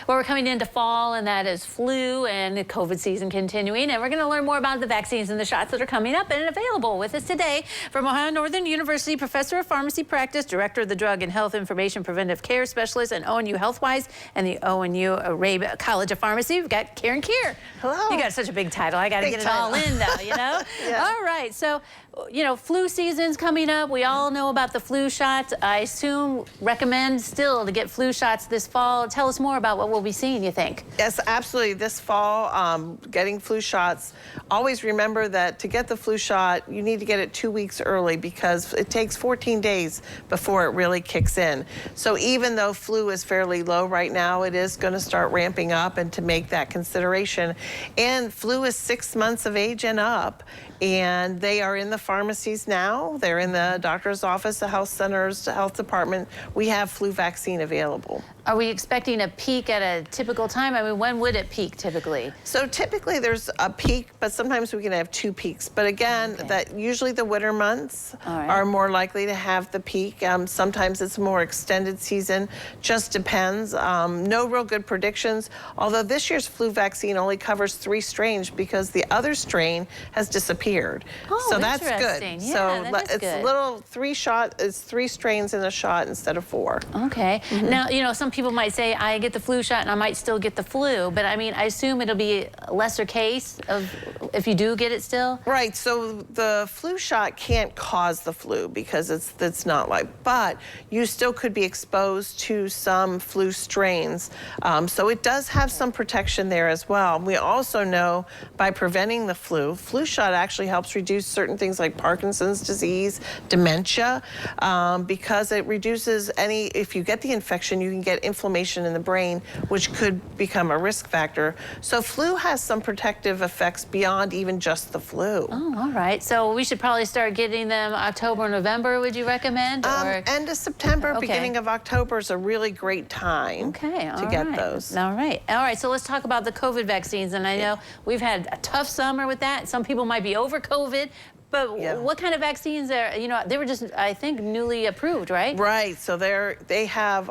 Well, we're coming into fall, and that is flu and the COVID season continuing. And we're going to learn more about the vaccines and the shots that are coming up and available. With us today from Ohio Northern University, Professor of Pharmacy Practice, Director of the Drug and Health Information Preventive Care Specialist and ONU HealthWise and the ONU Arabia College of Pharmacy. We've got Kier. Hello. You got such a big title. I got to get it all in, though, you know? Yeah. All right. So, you know, flu season's coming up. We all know about the flu shots. I assume, recommend still to get flu shots this fall. Tell us more about what we'll be seeing, you think? Yes, absolutely. This fall, getting flu shots. Always remember that to get the flu shot, you need to get it 2 weeks early because it takes 14 days before it really kicks in. So even though flu is fairly low right now, it is going to start ramping up, and to make that consideration. And flu is 6 months of age and up, and they are in the pharmacies now. They're in the doctor's office, the health centers, the health department. We have flu vaccine available. Are we expecting a peak at a typical time? I mean, when would it peak typically? So typically there's a peak, but sometimes we can have 2 peaks. But again, that usually the winter months are more likely to have the peak. Sometimes it's a more extended season, just depends. No real good predictions, although this year's flu vaccine only covers 3 strains because the other strain has disappeared. Oh, so that's good. Yeah, so that is it's good. little 3 strains in a shot instead of 4. Okay. Now, you know, some people might say, I get the flu shot and I might still get the flu, but I mean, I assume it'll be a lesser case of if you do get it still? Right, so the flu shot can't cause the flu because it's not like, but you still could be exposed to some flu strains. So it does have some protection there as well. We also know by preventing the flu shot actually helps reduce certain things like Parkinson's disease, dementia, because it reduces if you get the infection, you can get inflammation in the brain, which could become a risk factor. So flu has some protective effects beyond even just the flu. Oh, all right. So we should probably start getting them October, November, would you recommend? Or? End of September, beginning of October is a really great time to get those. All right. All right. So let's talk about the COVID vaccines. And I know we've had a tough summer with that. Some people might be over COVID. But what kind of vaccines are, you know, they were just, I think, newly approved, right? Right, so they have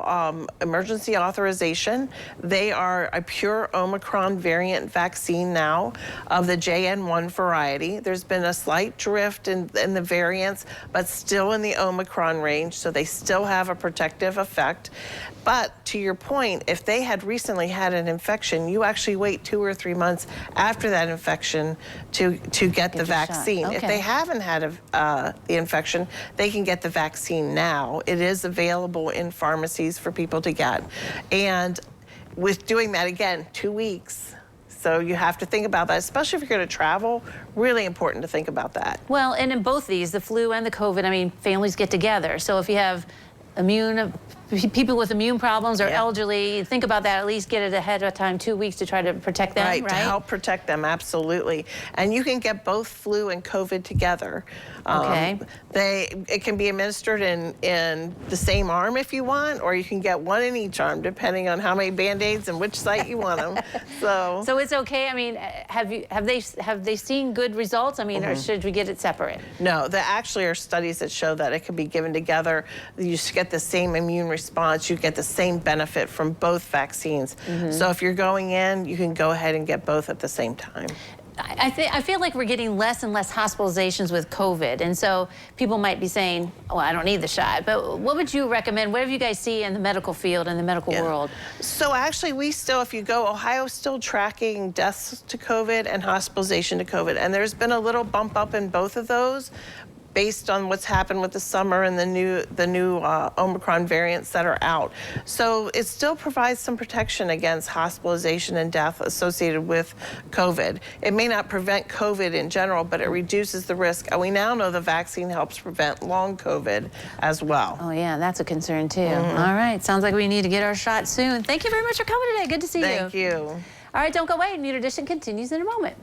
emergency authorization. They are a pure Omicron variant vaccine now of the JN1 variety. There's been a slight drift in the variants, but still in the Omicron range, so they still have a protective effect. But to your point, if they had recently had an infection, you actually wait 2 or 3 months after that infection to get the vaccine. If they haven't had the infection, they can get the vaccine now. It is available in pharmacies for people to get. And with doing that, again, 2 weeks. So you have to think about that, especially if you're going to travel. Really important to think about that. Well, and in both these, the flu and the COVID, I mean, families get together. So if you have people with immune problems or elderly, think about that. At least get it ahead of time, 2 weeks to try to protect them, right? To help protect them, absolutely. And you can get both flu and COVID together. It can be administered in the same arm if you want, or you can get one in each arm, depending on how many Band-Aids and which site you want them. So it's okay. I mean, have they seen good results? I mean, or should we get it separate? No, there actually are studies that show that it can be given together. You get the same immune response. You get the same benefit from both vaccines. So if you're going in, you can go ahead and get both at the same time. I feel like we're getting less and less hospitalizations with COVID, and so people might be saying, oh, I don't need the shot. But what would you recommend? What have you guys see in the medical field and the medical world? So actually, we still, if you go, Ohio's still tracking deaths to COVID and hospitalization to COVID, and there's been a little bump up in both of those based on what's happened with the summer and the new Omicron variants that are out. So it still provides some protection against hospitalization and death associated with COVID. It may not prevent COVID in general, but it reduces the risk. And we now know the vaccine helps prevent long COVID as well. Oh yeah, that's a concern too. All right, sounds like we need to get our shot soon. Thank you very much for coming today. Good to see you. Thank you. All right, don't go away. News Edition continues in a moment.